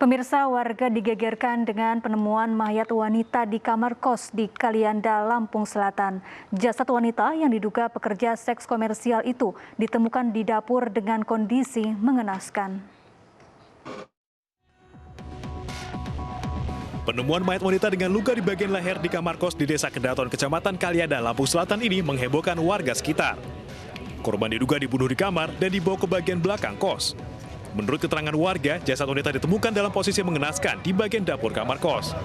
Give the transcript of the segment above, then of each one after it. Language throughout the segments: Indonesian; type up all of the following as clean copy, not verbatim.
Pemirsa, warga digegerkan dengan penemuan mayat wanita di kamar kos di Kalianda, Lampung Selatan. Jasad wanita yang diduga pekerja seks komersial itu ditemukan di dapur dengan kondisi mengenaskan. Penemuan mayat wanita dengan luka di bagian leher di kamar kos di Desa Kedaton, Kecamatan Kalianda, Lampung Selatan ini menghebohkan warga sekitar. Korban diduga dibunuh di kamar dan dibawa ke bagian belakang kos. Menurut keterangan warga, jasad wanita ditemukan dalam posisi mengenaskan di bagian dapur kamar kos.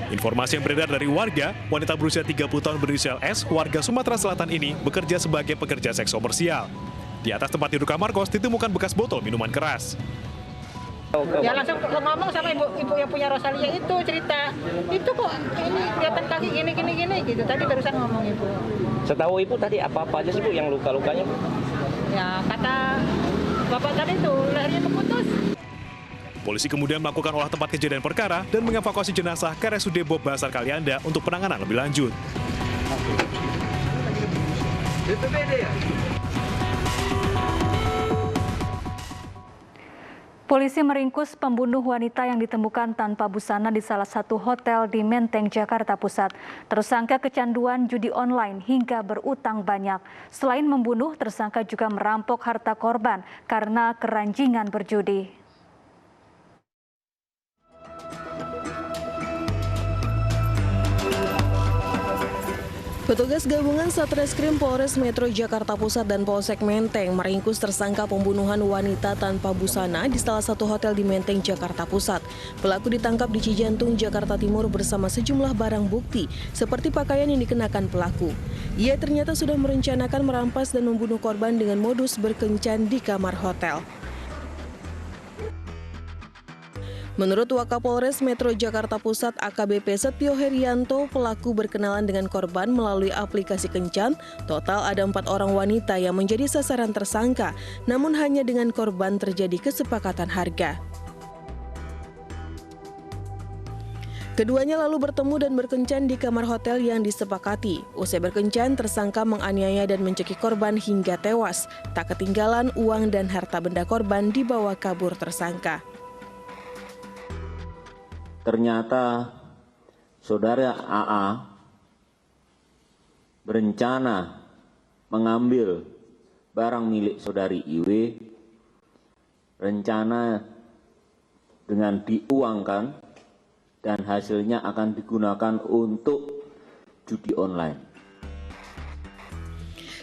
Informasi yang beredar dari warga, wanita berusia 30 tahun berinisial S, warga Sumatera Selatan ini bekerja sebagai pekerja seks komersial. Di atas tempat tidur kamar kos ditemukan bekas botol minuman keras. Ya langsung ngomong sama ibu yang punya Rosalia itu, cerita, itu kok ini kelihatan kaki gini gitu. Tadi barusan ngomong ibu. Setahu ibu tadi apa aja sih bu yang luka-lukanya? Ya kata bapak tadi itu lehernya terputus. Polisi kemudian melakukan olah tempat kejadian perkara dan mengevakuasi jenazah ke RSUD Bob Basar Kalianda untuk penanganan lebih lanjut. Polisi meringkus pembunuh wanita yang ditemukan tanpa busana di salah satu hotel di Menteng, Jakarta Pusat. Tersangka kecanduan judi online hingga berutang banyak. Selain membunuh, tersangka juga merampok harta korban karena keranjingan berjudi. Petugas gabungan Satreskrim Polres Metro Jakarta Pusat dan Polsek Menteng meringkus tersangka pembunuhan wanita tanpa busana di salah satu hotel di Menteng, Jakarta Pusat. Pelaku ditangkap di Cijantung, Jakarta Timur bersama sejumlah barang bukti seperti pakaian yang dikenakan pelaku. Ia ternyata sudah merencanakan merampas dan membunuh korban dengan modus berkencan di kamar hotel. Menurut Wakapolres Metro Jakarta Pusat AKBP Setio Herianto, pelaku berkenalan dengan korban melalui aplikasi kencan. Total ada 4 orang wanita yang menjadi sasaran tersangka, namun hanya dengan korban terjadi kesepakatan harga. Keduanya lalu bertemu dan berkencan di kamar hotel yang disepakati. Usai berkencan, tersangka menganiaya dan mencekik korban hingga tewas. Tak ketinggalan uang dan harta benda korban dibawa kabur tersangka. Ternyata saudara AA berencana mengambil barang milik saudari IW, rencana dengan diuangkan dan hasilnya akan digunakan untuk judi online.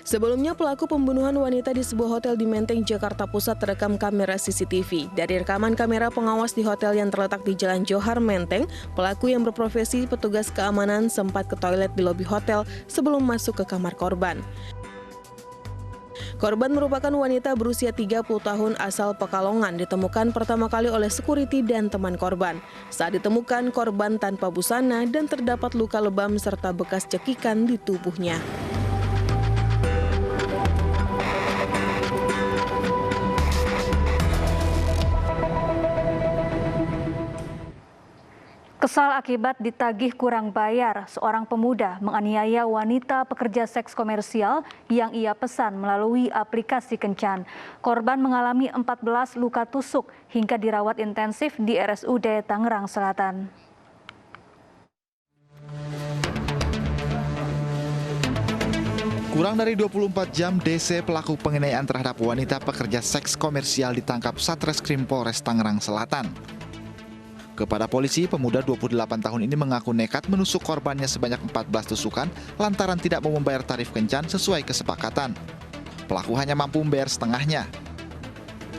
Sebelumnya, pelaku pembunuhan wanita di sebuah hotel di Menteng, Jakarta Pusat terekam kamera CCTV. Dari rekaman kamera pengawas di hotel yang terletak di Jalan Johar, Menteng, pelaku yang berprofesi petugas keamanan sempat ke toilet di lobi hotel sebelum masuk ke kamar korban. Korban merupakan wanita berusia 30 tahun asal Pekalongan, ditemukan pertama kali oleh security dan teman korban. Saat ditemukan, korban tanpa busana dan terdapat luka lebam serta bekas cekikan di tubuhnya. Kesal akibat ditagih kurang bayar, seorang pemuda menganiaya wanita pekerja seks komersial yang ia pesan melalui aplikasi kencan. Korban mengalami 14 luka tusuk hingga dirawat intensif di RSUD Tangerang Selatan. Kurang dari 24 jam, DC pelaku penganiayaan terhadap wanita pekerja seks komersial ditangkap Satreskrim Polres Tangerang Selatan. Kepada polisi, pemuda 28 tahun ini mengaku nekat menusuk korbannya sebanyak 14 tusukan lantaran tidak mau membayar tarif kencan sesuai kesepakatan. Pelaku hanya mampu membayar setengahnya.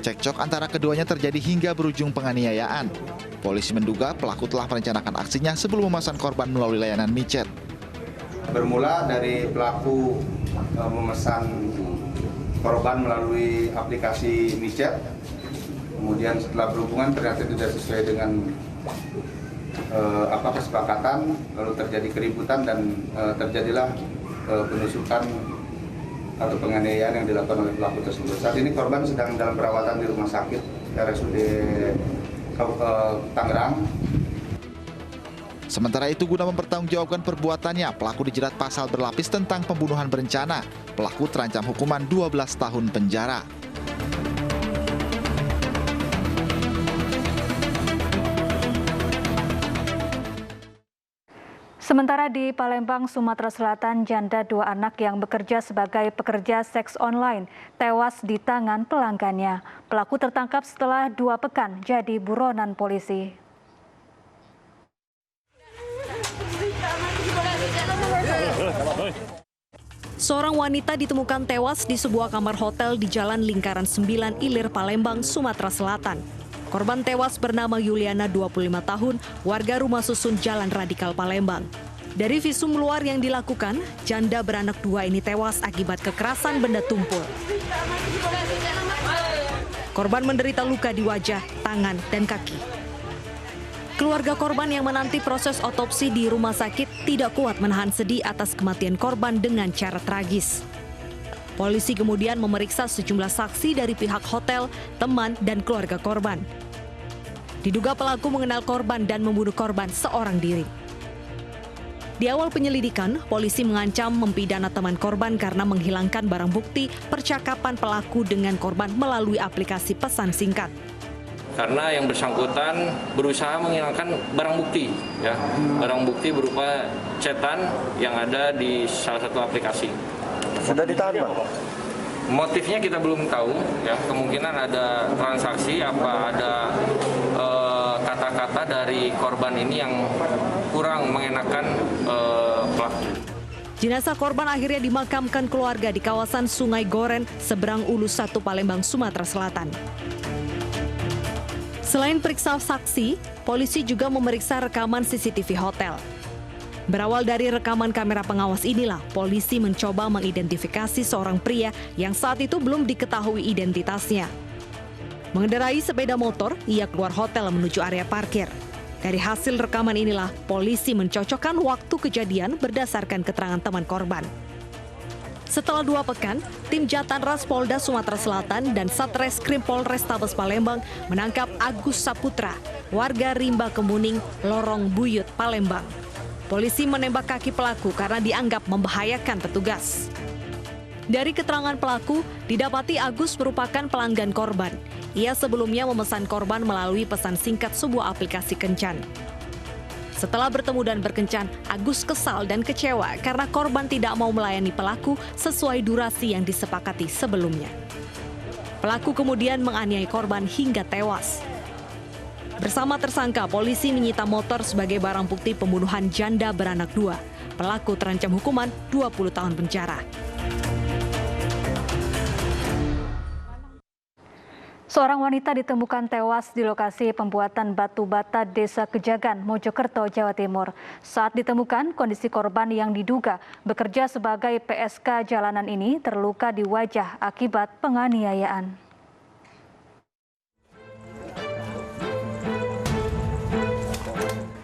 Cekcok antara keduanya terjadi hingga berujung penganiayaan. Polisi menduga pelaku telah merencanakan aksinya sebelum memesan korban melalui layanan micet. Bermula dari pelaku memesan korban melalui aplikasi micet. Kemudian setelah berhubungan ternyata tidak sesuai dengan kesepakatan, lalu terjadi keributan dan terjadilah penusukan atau penganiayaan yang dilakukan oleh pelaku tersebut. Saat ini korban sedang dalam perawatan di rumah sakit RSUD Tangerang. Sementara itu, guna mempertanggungjawabkan perbuatannya, pelaku dijerat pasal berlapis tentang pembunuhan berencana. Pelaku terancam hukuman 12 tahun penjara. Sementara di Palembang, Sumatera Selatan, janda 2 anak yang bekerja sebagai pekerja seks online tewas di tangan pelanggannya. Pelaku tertangkap setelah 2 pekan jadi buronan polisi. Seorang wanita ditemukan tewas di sebuah kamar hotel di Jalan Lingkaran 9 Ilir, Palembang, Sumatera Selatan. Korban tewas bernama Yuliana, 25 tahun, warga rumah susun Jalan Radikal, Palembang. Dari visum luar yang dilakukan, janda beranak 2 ini tewas akibat kekerasan benda tumpul. Korban menderita luka di wajah, tangan, dan kaki. Keluarga korban yang menanti proses otopsi di rumah sakit tidak kuat menahan sedih atas kematian korban dengan cara tragis. Polisi kemudian memeriksa sejumlah saksi dari pihak hotel, teman, dan keluarga korban. Diduga pelaku mengenal korban dan membunuh korban seorang diri. Di awal penyelidikan, polisi mengancam mempidana teman korban karena menghilangkan barang bukti percakapan pelaku dengan korban melalui aplikasi pesan singkat. Karena yang bersangkutan berusaha menghilangkan barang bukti, ya, barang bukti berupa chatan yang ada di salah satu aplikasi. Sudah ditahan, Bang? Motifnya kita belum tahu, ya, kemungkinan ada transaksi, apa ada kata-kata dari korban ini yang kurang mengenakan pelaku. Jenazah korban akhirnya dimakamkan keluarga di kawasan Sungai Goren, seberang Ulu 1, Palembang, Sumatera Selatan. Selain periksa saksi, polisi juga memeriksa rekaman CCTV hotel. Berawal dari rekaman kamera pengawas inilah, polisi mencoba mengidentifikasi seorang pria yang saat itu belum diketahui identitasnya. Mengendarai sepeda motor, ia keluar hotel menuju area parkir. Dari hasil rekaman inilah, polisi mencocokkan waktu kejadian berdasarkan keterangan teman korban. Setelah 2 pekan, tim Jatanras Polda Sumatera Selatan dan Satreskrim Polrestabes Palembang menangkap Agus Saputra, warga Rimba Kemuning, Lorong Buyut, Palembang. Polisi menembak kaki pelaku karena dianggap membahayakan petugas. Dari keterangan pelaku, didapati Agus merupakan pelanggan korban. Ia sebelumnya memesan korban melalui pesan singkat sebuah aplikasi kencan. Setelah bertemu dan berkencan, Agus kesal dan kecewa karena korban tidak mau melayani pelaku sesuai durasi yang disepakati sebelumnya. Pelaku kemudian menganiaya korban hingga tewas. Bersama tersangka, polisi menyita motor sebagai barang bukti pembunuhan janda beranak 2. Pelaku terancam hukuman 20 tahun penjara. Seorang wanita ditemukan tewas di lokasi pembuatan batu bata Desa Kejagan, Mojokerto, Jawa Timur. Saat ditemukan, kondisi korban yang diduga bekerja sebagai PSK jalanan ini terluka di wajah akibat penganiayaan.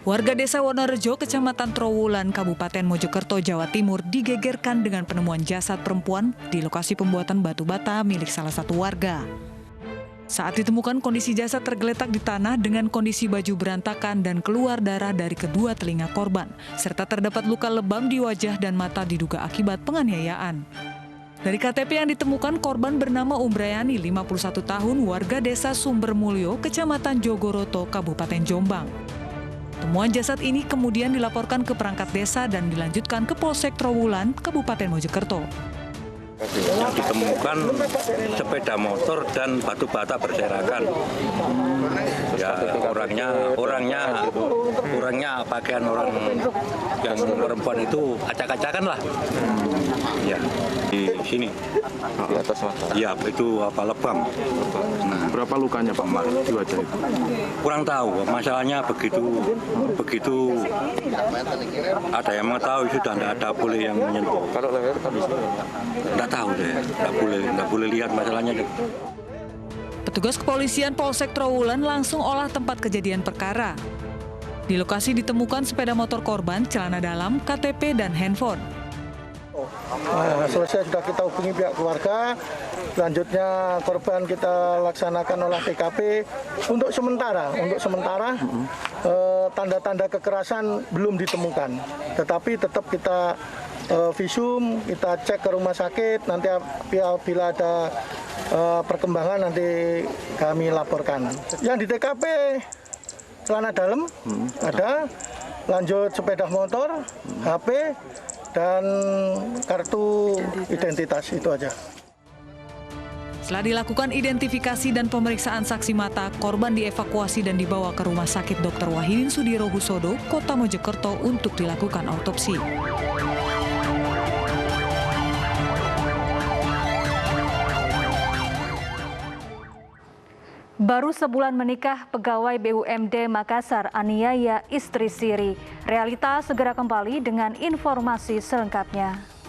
Warga Desa Wonorejo, Kecamatan Trowulan, Kabupaten Mojokerto, Jawa Timur digegerkan dengan penemuan jasad perempuan di lokasi pembuatan batu bata milik salah satu warga. Saat ditemukan, kondisi jasad tergeletak di tanah dengan kondisi baju berantakan dan keluar darah dari kedua telinga korban, serta terdapat luka lebam di wajah dan mata diduga akibat penganiayaan. Dari KTP yang ditemukan, korban bernama Umbrayani, 51 tahun, warga Desa Sumbermulyo, Kecamatan Jogoroto, Kabupaten Jombang. Temuan jasad ini kemudian dilaporkan ke perangkat desa dan dilanjutkan ke Polsek Trowulan, Kabupaten Mojokerto. Yang ditemukan sepeda motor dan batu bata berserakan. Ya, orangnya pakaian orang yang perempuan itu acak-acakan lah. Ya, di sini. Di atas mata. Ya, itu apa lebam. Berapa lukanya Pak Mar di wajah itu? Kurang tahu, masalahnya begitu ada yang mengetahui sudah tidak ada boleh yang menyentuh. Kalau leher kan di sini. Tidak tahu deh, nggak boleh lihat masalahnya. Petugas kepolisian Polsek Trowulan langsung olah tempat kejadian perkara. Di lokasi ditemukan sepeda motor korban, celana dalam, KTP, dan handphone. Selesai sudah kita hubungi pihak keluarga, selanjutnya korban kita laksanakan olah TKP. Untuk sementara tanda-tanda kekerasan belum ditemukan, tetapi tetap kita visum, kita cek ke rumah sakit, nanti bila ada perkembangan nanti kami laporkan. Yang di TKP celana dalam ada, lanjut sepeda motor, HP, dan kartu identitas, itu aja. Setelah dilakukan identifikasi dan pemeriksaan saksi mata, korban dievakuasi dan dibawa ke Rumah Sakit Dr. Wahidin Sudirohusodo, Kota Mojokerto untuk dilakukan autopsi. Baru sebulan menikah, pegawai BUMD Makassar aniaya istri siri. Realita segera kembali dengan informasi selengkapnya.